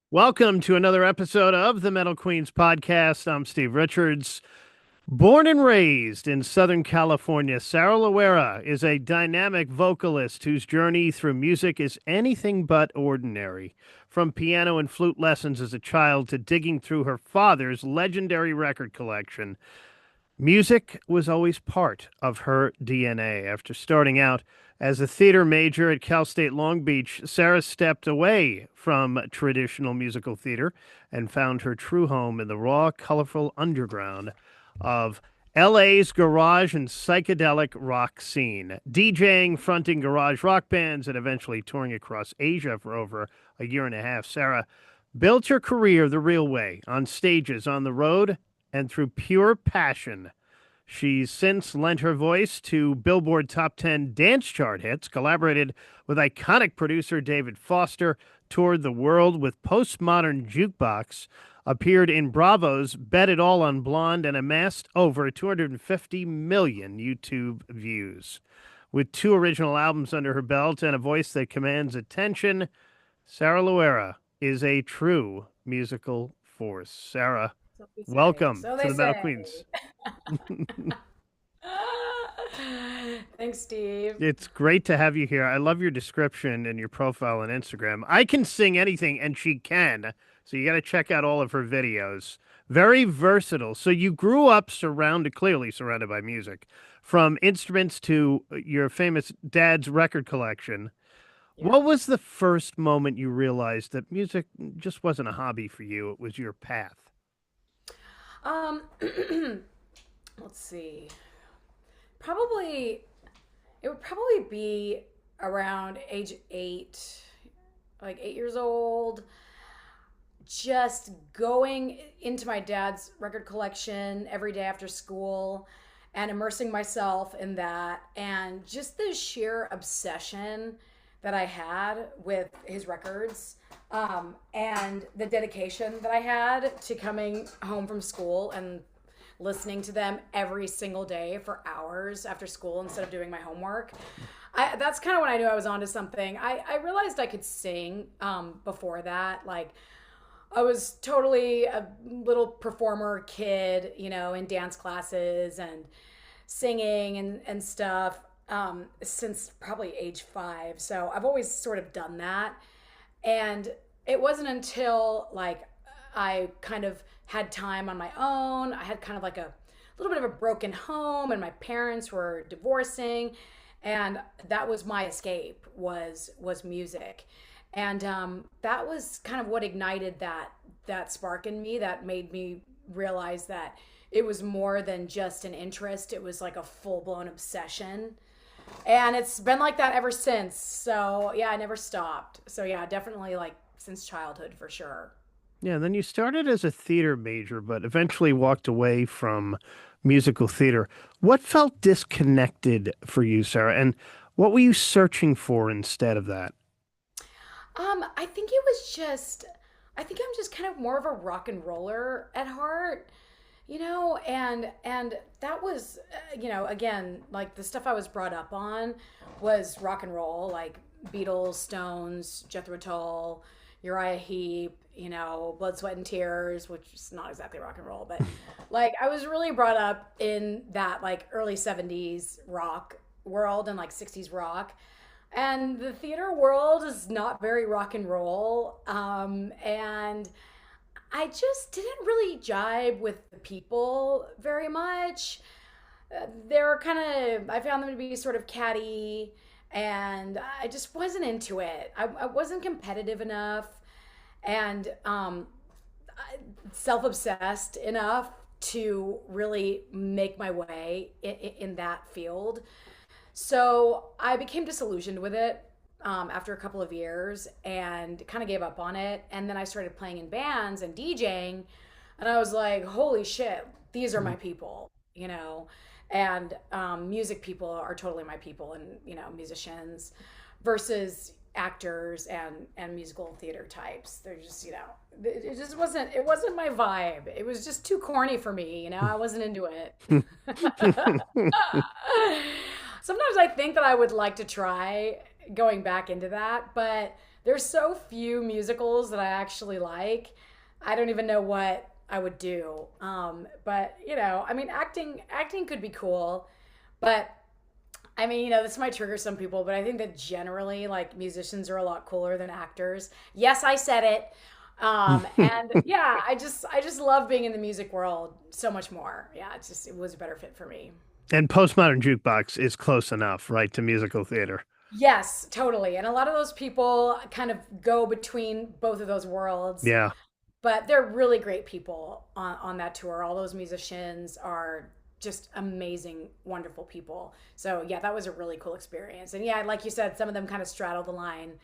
Welcome to another episode of the Metal Queens podcast. I'm Steve Richards. Born and raised in Southern California, Sara Loera is a dynamic vocalist whose journey through music is anything but ordinary. From piano and flute lessons as a child to digging through her father's legendary record collection, music was always part of her DNA. After starting out as a theater major at Cal State Long Beach, Sara stepped away from traditional musical theater and found her true home in the raw, colorful underground of LA's garage and psychedelic rock scene. DJing, fronting garage rock bands, and eventually touring across Asia for over a year and a half, Sara built her career the real way, on stages, on the road, and through pure passion. She's since lent her voice to Billboard Top 10 dance chart hits, collaborated with iconic producer David Foster, toured the world with Postmodern Jukebox, appeared in Bravo's Bet It All on Blonde, and amassed over 250 million YouTube views. With two original albums under her belt and a voice that commands attention, Sara Loera is a true musical force. Sara, So they say. welcome So to they the Metal say. Queens. Thanks, Steve. It's great to have you here. I love your description and your profile on Instagram. I can sing anything, and she can. So you got to check out all of her videos. Very versatile. So you grew up clearly surrounded by music, from instruments to your famous dad's record collection. Yeah. What was the first moment you realized that music just wasn't a hobby for you? It was your path. Um, let's see. Probably, it would probably be around age 8, like 8 years old. Just going into my dad's record collection every day after school and immersing myself in that, and just the sheer obsession that I had with his records, and the dedication that I had to coming home from school and listening to them every single day for hours after school instead of doing my homework. That's kind of when I knew I was onto something. I realized I could sing before that. Like, I was totally a little performer kid, in dance classes and singing and stuff, since probably age 5. So I've always sort of done that. And it wasn't until like I kind of had time on my own. I had kind of like a little bit of a broken home, and my parents were divorcing, and that was my escape, was music. And that was kind of what ignited that spark in me, that made me realize that it was more than just an interest. It was like a full-blown obsession, and it's been like that ever since. So yeah, I never stopped. So yeah, definitely like since childhood for sure. Yeah, and then you started as a theater major, but eventually walked away from musical theater. What felt disconnected for you, Sara? And what were you searching for instead of that? I think it was just, I think I'm just kind of more of a rock and roller at heart, and that was, again, like the stuff I was brought up on was rock and roll, like Beatles, Stones, Jethro Tull, Uriah Heep, Blood, Sweat, and Tears, which is not exactly rock and roll, but like I was really brought up in that like early 70s rock world and like 60s rock. And the theater world is not very rock and roll. And I just didn't really jibe with the people very much. They're kind of, I found them to be sort of catty, and I just wasn't into it. I wasn't competitive enough, and self obsessed enough to really make my way in that field. So I became disillusioned with it after a couple of years and kind of gave up on it. And then I started playing in bands and DJing. And I was like, holy shit, these are my people, And music people are totally my people, and, musicians versus actors and musical theater types. They're just, it wasn't my vibe. It was just too corny for me, I wasn't into it. Sometimes I think that I would like to try going back into that, but there's so few musicals that I actually like. I don't even know what I would do. But I mean, acting could be cool, but I mean, this might trigger some people, but I think that generally, like, musicians are a lot cooler than actors. Yes, I said it. And yeah, I just love being in the music world so much more. Yeah, it was a better fit for me. And postmodern jukebox is close enough, right, to musical theater. Yes, totally. And a lot of those people kind of go between both of those worlds, Yeah. but they're really great people on that tour. All those musicians are just amazing, wonderful people. So yeah, that was a really cool experience. And yeah, like you said, some of them kind of straddle the line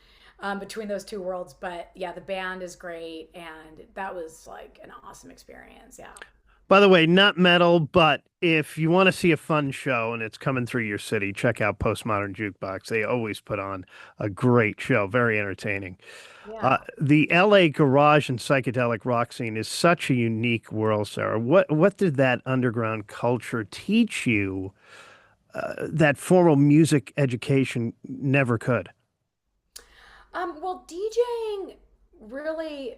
between those two worlds. But yeah, the band is great, and that was like an awesome experience. Yeah. By the way, not metal, but if you want to see a fun show and it's coming through your city, check out Postmodern Jukebox. They always put on a great show, very entertaining. Yeah. The LA garage and psychedelic rock scene is such a unique world, Sarah. What did that underground culture teach you that formal music education never could? Well, DJing really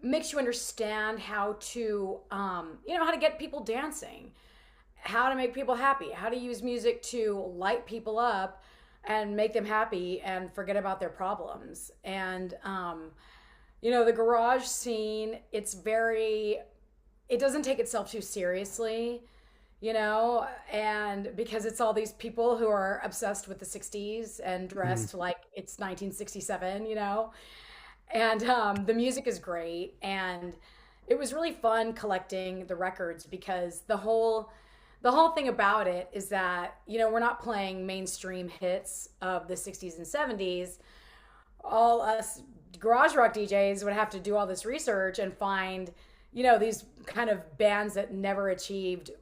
makes you understand how to, how to get people dancing, how to make people happy, how to use music to light people up and make them happy and forget about their problems. And, the garage scene, it doesn't take itself too seriously, and because it's all these people who are obsessed with the 60s and dressed like it's 1967, and the music is great, and it was really fun collecting the records because the whole thing about it is that we're not playing mainstream hits of the 60s and 70s. All us garage rock DJs would have to do all this research and find these kind of bands that never achieved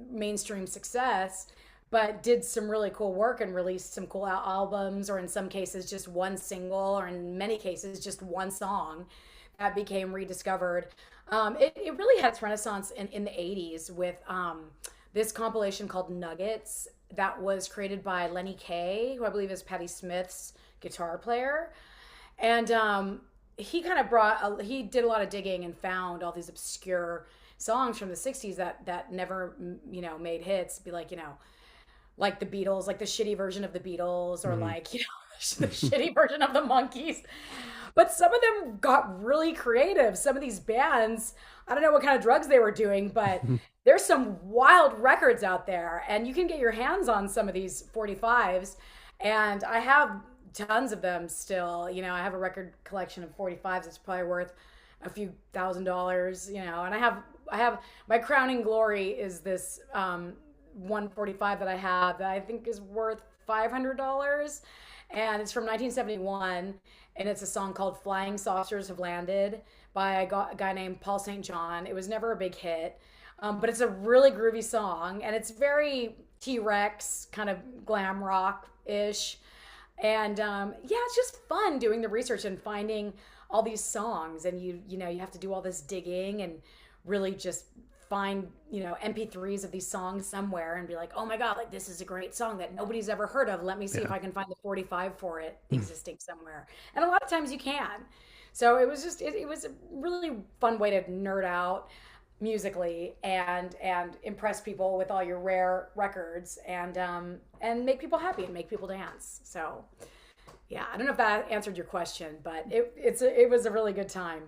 mainstream success, but did some really cool work and released some cool albums, or in some cases just one single, or in many cases just one song that became rediscovered. It really had its renaissance in the 80s with this compilation called Nuggets that was created by Lenny Kaye, who I believe is Patti Smith's guitar player. And he kind of he did a lot of digging and found all these obscure songs from the 60s that never, made hits. Be like the Beatles, like the shitty version of the Beatles, or like, the shitty version of the Monkees. But some of them got really creative. Some of these bands, I don't know what kind of drugs they were doing, but there's some wild records out there, and you can get your hands on some of these 45s. And I have tons of them still. I have a record collection of 45s. It's probably worth a few $1,000, and I have my crowning glory is this 145 that I have that I think is worth $500, and it's from 1971, and it's a song called Flying Saucers Have Landed by a guy named Paul St. John. It was never a big hit, but it's a really groovy song, and it's very T-Rex kind of glam rock-ish. And it's just fun doing the research and finding all these songs, and you have to do all this digging and really just find MP3s of these songs somewhere and be like, oh my god, like, this is a great song that nobody's ever heard of. Let me see if I can find the 45 for it existing somewhere. And a lot of times you can. So it was just it was a really fun way to nerd out musically and impress people with all your rare records, and make people happy and make people dance. So yeah, I don't know if that answered your question, but it was a really good time.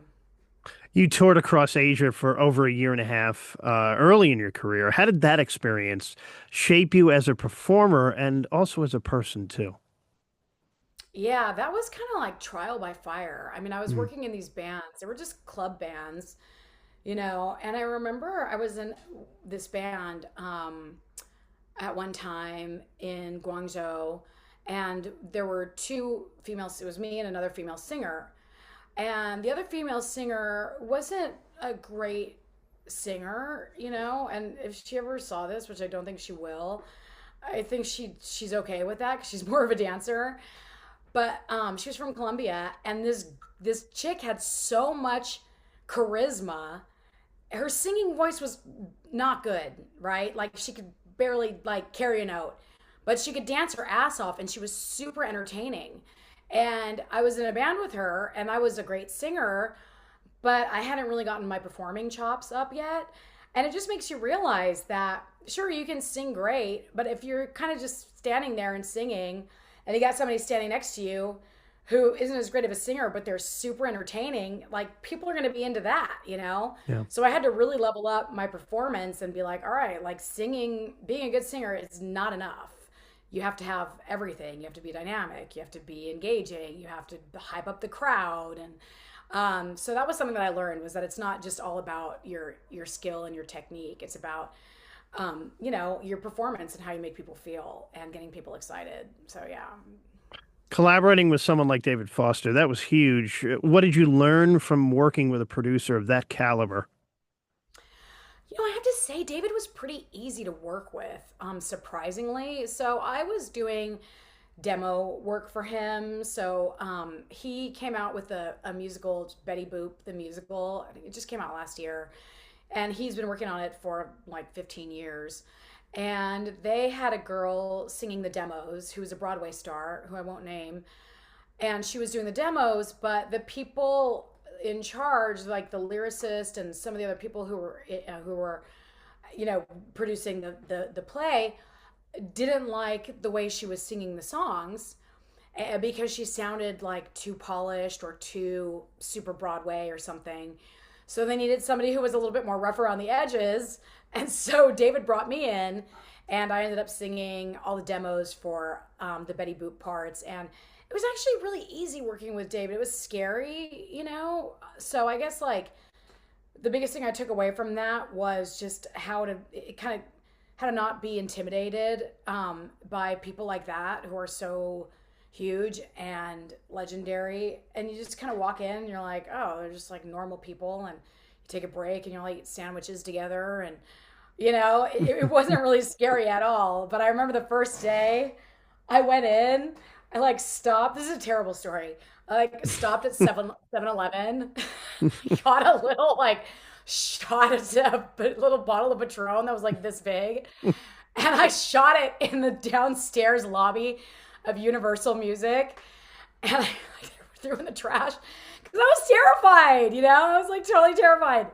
You toured across Asia for over a year and a half early in your career. How did that experience shape you as a performer and also as a person too? Yeah, that was kind of like trial by fire. I mean, I was working in these bands. They were just club bands, and I remember I was in this band at one time in Guangzhou, and there were two females. It was me and another female singer. And the other female singer wasn't a great singer, and if she ever saw this, which I don't think she will, I think she's okay with that because she's more of a dancer. But she was from Colombia, and this chick had so much charisma. Her singing voice was not good, right? Like, she could barely like carry a note, but she could dance her ass off, and she was super entertaining. And I was in a band with her, and I was a great singer, but I hadn't really gotten my performing chops up yet. And it just makes you realize that, sure, you can sing great, but if you're kind of just standing there and singing, and you got somebody standing next to you who isn't as great of a singer, but they're super entertaining, like people are going to be into that, you know? Yeah. So I had to really level up my performance and be like, all right, like singing, being a good singer is not enough. You have to have everything. You have to be dynamic. You have to be engaging. You have to hype up the crowd. And so that was something that I learned, was that it's not just all about your skill and your technique. It's about, your performance and how you make people feel and getting people excited. So yeah. Collaborating with someone like David Foster, that was huge. What did you learn from working with a producer of that caliber? I have to say, David was pretty easy to work with, surprisingly. So I was doing demo work for him. So he came out with a musical, Betty Boop, the musical. I think it just came out last year. And he's been working on it for like 15 years. And they had a girl singing the demos who was a Broadway star, who I won't name. And she was doing the demos, but the people in charge, like the lyricist and some of the other people who were producing the play, didn't like the way she was singing the songs, because she sounded like too polished or too super Broadway or something. So they needed somebody who was a little bit more rougher on the edges. And so David brought me in, and I ended up singing all the demos for the Betty Boop parts. And it was actually really easy working with David. It was scary, So I guess like the biggest thing I took away from that was just how to not be intimidated by people like that who are so huge and legendary. And you just kind of walk in and you're like, oh, they're just like normal people. And you take a break and you'll eat sandwiches together. And, it wasn't really scary at all. But I remember the first day I went in, I like stopped. This is a terrible story. I like stopped at 7-Eleven, got a little like shot at a little bottle of Patron that was like this big. And I shot it in the downstairs lobby of Universal Music. And I threw it in the trash because I was terrified, I was like totally terrified.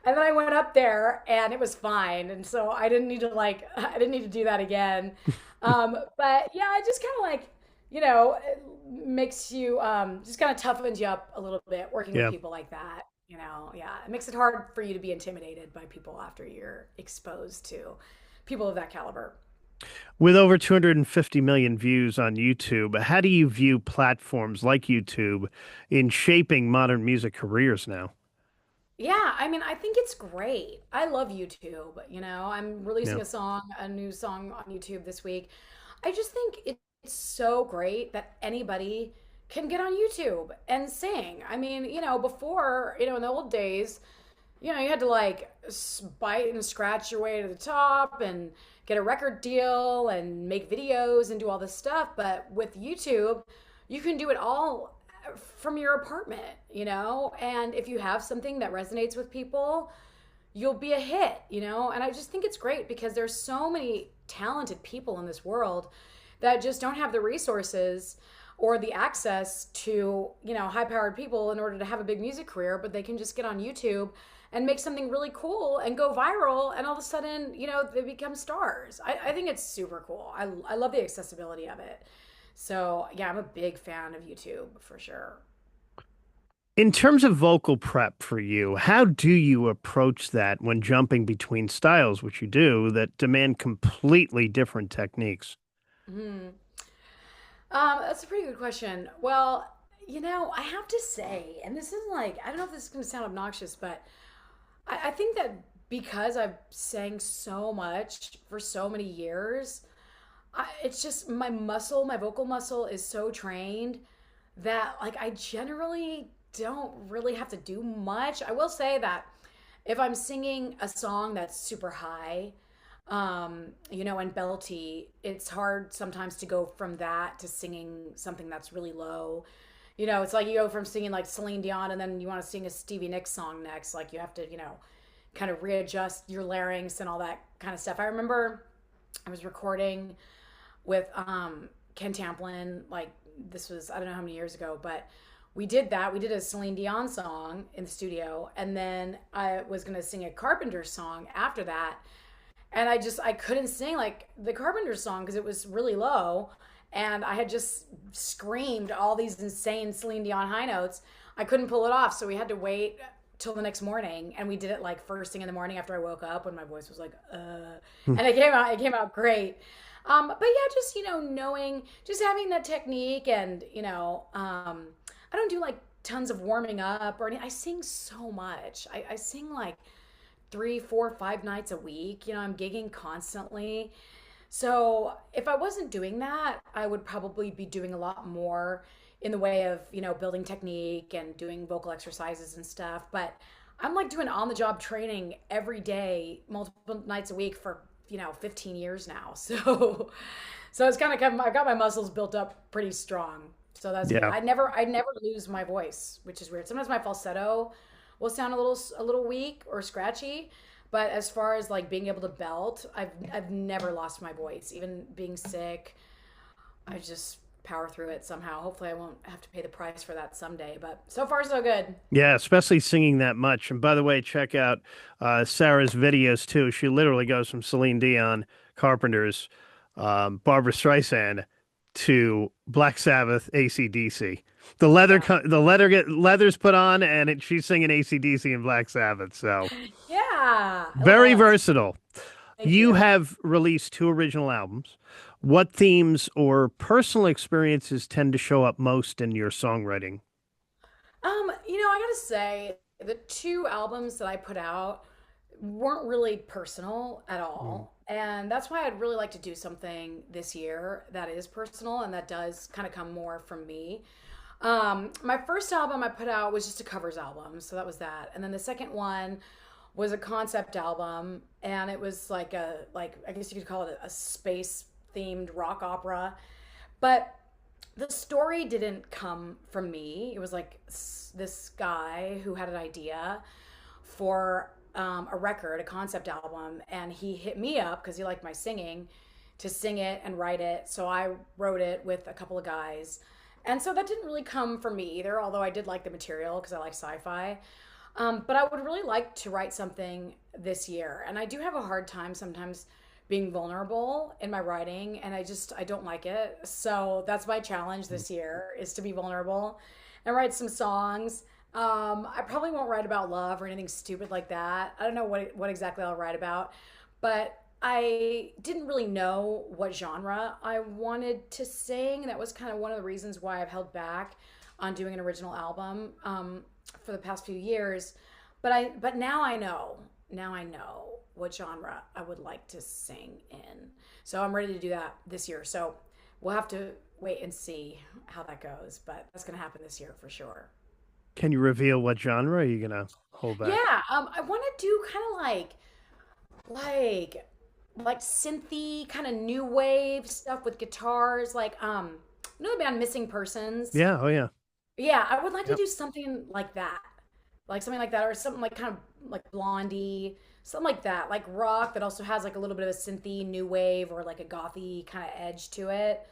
And then I went up there and it was fine. And so I didn't need to do that again. But yeah, it just kind of like, it makes you, just kind of toughens you up a little bit working with people like that. Yeah, it makes it hard for you to be intimidated by people after you're exposed to people of that caliber. With over 250 million views on YouTube, how do you view platforms like YouTube in shaping modern music careers now? Yeah, I mean, I think it's great. I love YouTube. I'm releasing Yeah. a new song on YouTube this week. I just think it's so great that anybody can get on YouTube and sing. I mean, before, in the old days, you had to like bite and scratch your way to the top and get a record deal and make videos and do all this stuff. But with YouTube, you can do it all from your apartment, and if you have something that resonates with people, you'll be a hit, and I just think it's great because there's so many talented people in this world that just don't have the resources or the access to, high powered people in order to have a big music career, but they can just get on YouTube and make something really cool and go viral, and all of a sudden, they become stars. I think it's super cool. I love the accessibility of it. So yeah, I'm a big fan of YouTube for sure. In terms of vocal prep for you, how do you approach that when jumping between styles, which you do, that demand completely different techniques? Hmm. That's a pretty good question. Well, I have to say, and this is like, I don't know if this is going to sound obnoxious, but I think that because I've sang so much for so many years, it's just my vocal muscle is so trained that like I generally don't really have to do much. I will say that if I'm singing a song that's super high, and belty, it's hard sometimes to go from that to singing something that's really low. It's like you go from singing like Celine Dion and then you want to sing a Stevie Nicks song next. Like you have to, kind of readjust your larynx and all that kind of stuff. I remember I was recording with Ken Tamplin like this was, I don't know how many years ago, but we did that. We did a Celine Dion song in the studio, and then I was going to sing a Carpenter song after that. And I couldn't sing like the Carpenter song because it was really low. And I had just screamed all these insane Celine Dion high notes. I couldn't pull it off. So we had to wait till the next morning. And we did it like first thing in the morning after I woke up when my voice was like, and it came out great. But yeah, just, knowing, just having that technique and, I don't do like tons of warming up or anything. I sing so much. I sing like 3, 4, 5 nights a week. I'm gigging constantly. So if I wasn't doing that, I would probably be doing a lot more in the way of, building technique and doing vocal exercises and stuff. But I'm like doing on the job training every day, multiple nights a week for, 15 years now. So it's kind of, I've got my muscles built up pretty strong. So that's, Yeah. I never lose my voice, which is weird. Sometimes my falsetto will sound a little weak or scratchy, but as far as like being able to belt, I've never lost my voice. Even being sick, I just power through it somehow. Hopefully I won't have to pay the price for that someday, but so far so good. Yeah, especially singing that much. And by the way, check out Sarah's videos too. She literally goes from Celine Dion, Carpenters, Barbara Streisand to Black Sabbath, AC/DC. Leather's put on, and she's singing AC/DC and Black Sabbath. So Yeah. very versatile. Thank You you. have released 2 original albums. What themes or personal experiences tend to show up most in your songwriting? I gotta say, the 2 albums that I put out weren't really personal at Mm. all. And that's why I'd really like to do something this year that is personal and that does kind of come more from me. My first album I put out was just a covers album, so that was that. And then the second one was a concept album, and it was like I guess you could call it a space themed rock opera. But the story didn't come from me. It was like this guy who had an idea for a record, a concept album, and he hit me up because he liked my singing to sing it and write it. So I wrote it with a couple of guys. And so that didn't really come from me either, although I did like the material because I like sci-fi. But I would really like to write something this year. And I do have a hard time sometimes being vulnerable in my writing, and I don't like it. So that's my challenge this year, is to be vulnerable and write some songs. I probably won't write about love or anything stupid like that. I don't know what exactly I'll write about, but I didn't really know what genre I wanted to sing. That was kind of one of the reasons why I've held back on doing an original album for the past few years. But now I know. Now I know what genre I would like to sing in. So I'm ready to do that this year. So we'll have to wait and see how that goes. But that's going to happen this year for sure. Can you reveal what genre are you gonna hold back? Yeah, I want to do kind of like synthy kind of new wave stuff with guitars, like the band Missing Persons. Yeah. Oh yeah. Yeah, I would like to Yep. do something like that. Like something like that, or something like kind of like Blondie, something like that, like rock that also has like a little bit of a synthy new wave or like a gothy kind of edge to it.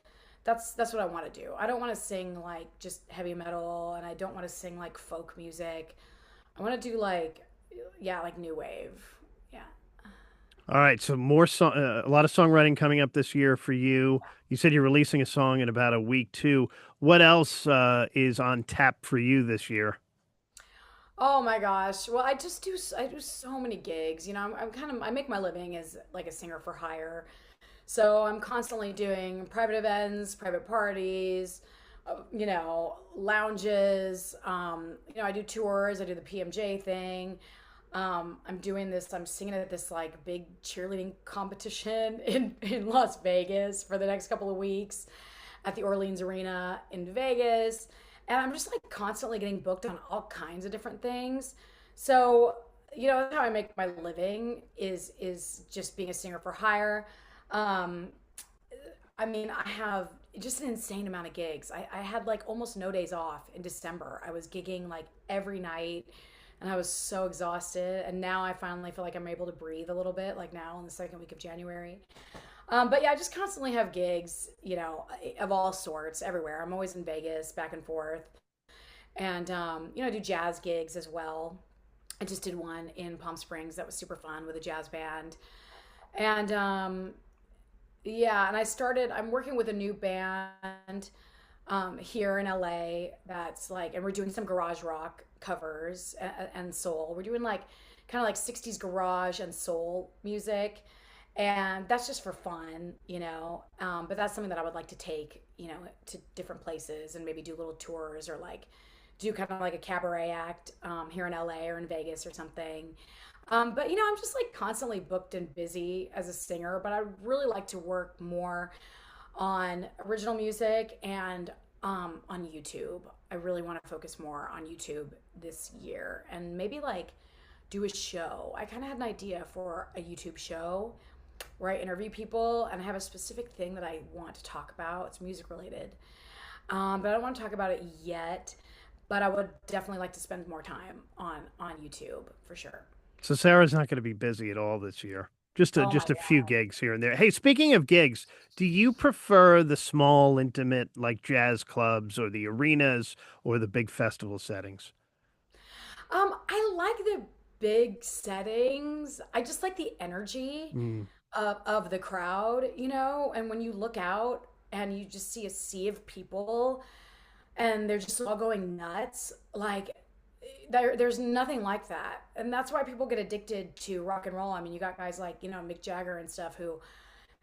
That's what I want to do. I don't want to sing like just heavy metal, and I don't want to sing like folk music. I want to do like, yeah, like new wave. Yeah. All right. So a lot of songwriting coming up this year for you. You said you're releasing a song in about a week too. What else is on tap for you this year? Oh my gosh. Well, I do so many gigs. I make my living as like a singer for hire. So I'm constantly doing private events, private parties, lounges. I do tours. I do the PMJ thing. I'm singing at this like big cheerleading competition in Las Vegas for the next couple of weeks at the Orleans Arena in Vegas. And I'm just like constantly getting booked on all kinds of different things. So, that's how I make my living is just being a singer for hire. Um, I have just an insane amount of gigs. I had like almost no days off in December. I was gigging like every night, and I was so exhausted. And now I finally feel like I'm able to breathe a little bit, like now in the second week of January. But yeah, I just constantly have gigs, of all sorts everywhere. I'm always in Vegas, back and forth. And, I do jazz gigs as well. I just did one in Palm Springs that was super fun with a jazz band. And, yeah, and I'm working with a new band here in LA that's like, and we're doing some garage rock covers and soul. We're doing like kind of like 60s garage and soul music. And that's just for fun, but that's something that I would like to take, to different places and maybe do little tours or like do kind of like a cabaret act here in LA or in Vegas or something. But I'm just like constantly booked and busy as a singer, but I really like to work more on original music and on YouTube. I really want to focus more on YouTube this year and maybe like do a show. I kind of had an idea for a YouTube show where I interview people and I have a specific thing that I want to talk about. It's music related. But I don't want to talk about it yet. But I would definitely like to spend more time on YouTube for sure. So Sarah's not going to be busy at all this year. Just a Oh my just a few God. gigs here and there. Hey, speaking of gigs, do you prefer the small, intimate, like jazz clubs, or the arenas, or the big festival settings? I like the big settings. I just like the energy Mm, of the crowd, and when you look out and you just see a sea of people and they're just all going nuts, like there's nothing like that. And that's why people get addicted to rock and roll. I mean, you got guys like, Mick Jagger and stuff who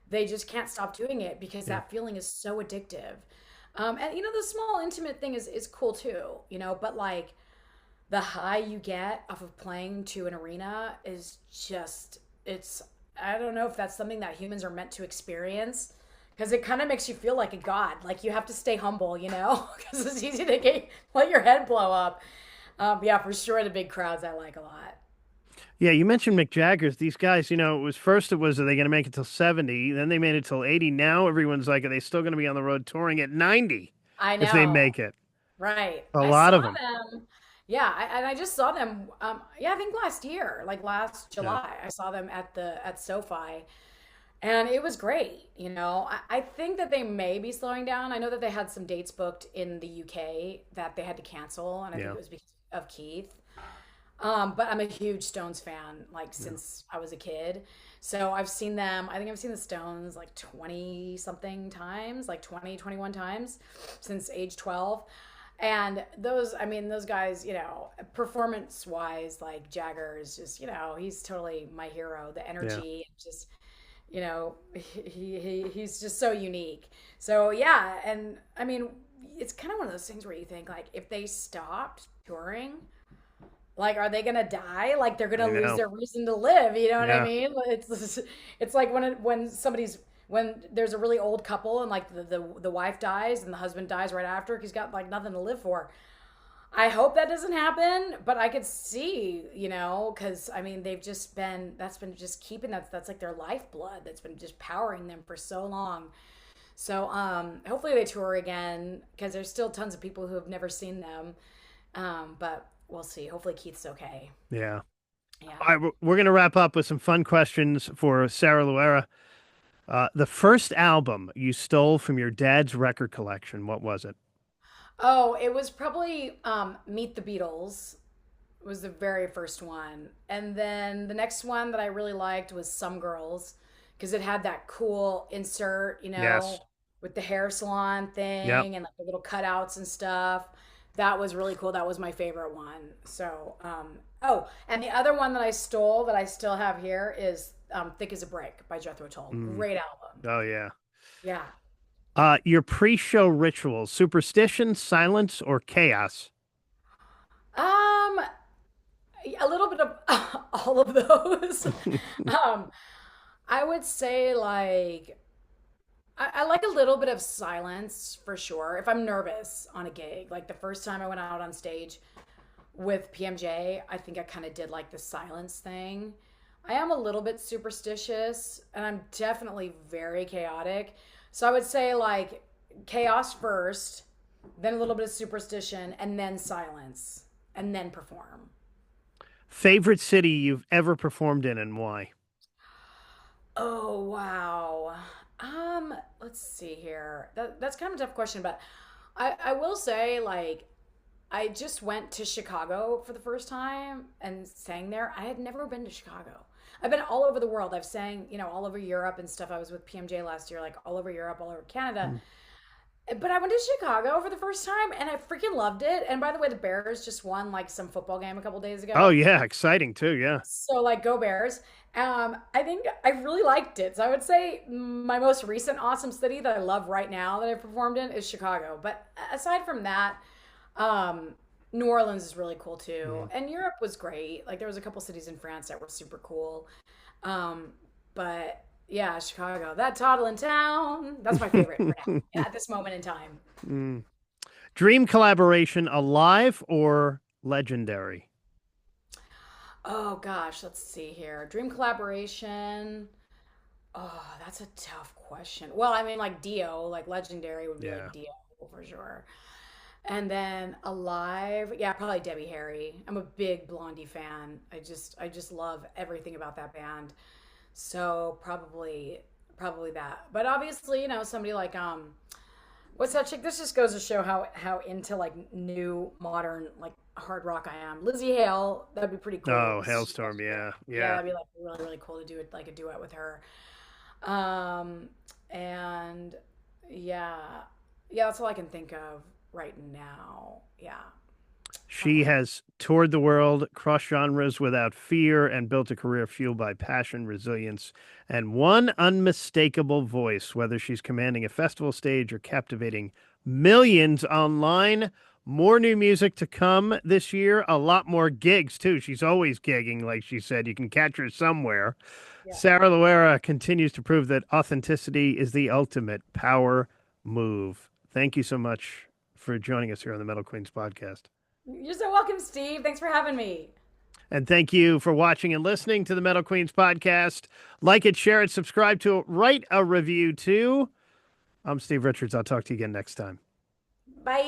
they just can't stop doing it because yeah. that feeling is so addictive. And the small intimate thing is cool too, but like the high you get off of playing to an arena is just, it's, I don't know if that's something that humans are meant to experience because it kind of makes you feel like a god. Like you have to stay humble, because it's easy to let your head blow up. Yeah, for sure, the big crowds I like a lot. Yeah, you mentioned Mick Jagger's. These guys, it was, are they going to make it till 70? Then they made it till 80. Now everyone's like, are they still going to be on the road touring at 90 I if they know, make it? right? A I lot saw of them. them. Yeah, and I just saw them. Yeah, I think last year, like last Yeah. July, I saw them at SoFi, and it was great. I think that they may be slowing down. I know that they had some dates booked in the UK that they had to cancel, and I think Yeah. it was because of Keith. But I'm a huge Stones fan, like Yeah. since I was a kid. So I've seen them. I think I've seen the Stones like 20 something times, like 20, 21 times since age 12. And I mean, those guys, performance wise, like Jagger is just, he's totally my hero. The Yeah. energy, just, he's just so unique. So yeah, and I mean, it's kind of one of those things where you think like if they stopped touring, like are they gonna die? Like they're I gonna lose know. their reason to live? You know what I Yeah. mean? It's like when there's a really old couple and like the wife dies and the husband dies right after, he's got like nothing to live for. I hope that doesn't happen, but I could see, because I mean that's been just keeping that's like their lifeblood that's been just powering them for so long. So hopefully they tour again because there's still tons of people who have never seen them. But we'll see. Hopefully Keith's okay. Yeah. Yeah. All right, we're going to wrap up with some fun questions for Sara Loera. The first album you stole from your dad's record collection, what was it? Oh, it was probably Meet the Beatles was the very first one. And then the next one that I really liked was Some Girls because it had that cool insert, Yes. with the hair salon Yep. thing and like the little cutouts and stuff. That was really cool. That was my favorite one. So, oh, and the other one that I stole that I still have here is Thick as a Brick by Jethro Tull. Mm. Great album. Oh, yeah. Yeah. Your pre-show rituals, superstition, silence, or chaos? Um, a little bit of all of those. um, I would say like I like a little bit of silence for sure. If I'm nervous on a gig, like the first time I went out on stage with PMJ, I think I kind of did like the silence thing. I am a little bit superstitious and I'm definitely very chaotic. So I would say like chaos first, then a little bit of superstition, and then silence, and then perform. Favorite city you've ever performed in and why? Oh wow. Let's see here. That's kind of a tough question, but I will say like I just went to Chicago for the first time and sang there. I had never been to Chicago. I've been all over the world. I've sang, all over Europe and stuff. I was with PMJ last year, like all over Europe, all over Canada. Mm. But I went to Chicago for the first time and I freaking loved it. And by the way, the Bears just won like some football game a couple days Oh ago. yeah, exciting too. Yeah. So like go Bears. I think I really liked it. So I would say my most recent awesome city that I love right now that I've performed in is Chicago. But aside from that, um, New Orleans is really cool too. Mm. And Europe was great. Like there was a couple cities in France that were super cool. Um, but yeah, Chicago, that toddling town, that's my favorite for now at this moment in time. Mm. Dream collaboration, alive or legendary? Oh gosh, let's see here. Dream collaboration. Oh, that's a tough question. Well, I mean, like Dio, like legendary would be Yeah. like Dio for sure. And then alive, yeah, probably Debbie Harry. I'm a big Blondie fan. I just love everything about that band. So probably that. But obviously, somebody like what's that chick? This just goes to show how into like new modern like hard rock I am. Lizzie Hale, that'd be pretty cool. Oh, Hailstorm. Yeah. Yeah, Yeah. that'd be like really really cool to do it like a duet with her. Um, and yeah, yeah, that's all I can think of right now. Yeah, something She like has toured the world, crossed genres without fear, and built a career fueled by passion, resilience, and one unmistakable voice, whether she's commanding a festival stage or captivating millions online. More new music to come this year, a lot more gigs too. She's always gigging, like she said. You can catch her somewhere. yeah. Sara Loera continues to prove that authenticity is the ultimate power move. Thank you so much for joining us here on the Metal Queens podcast. You're so welcome, Steve. Thanks for having me. And thank you for watching and listening to the Metal Queens podcast. Like it, share it, subscribe to it, write a review too. I'm Steve Richards. I'll talk to you again next time. Bye.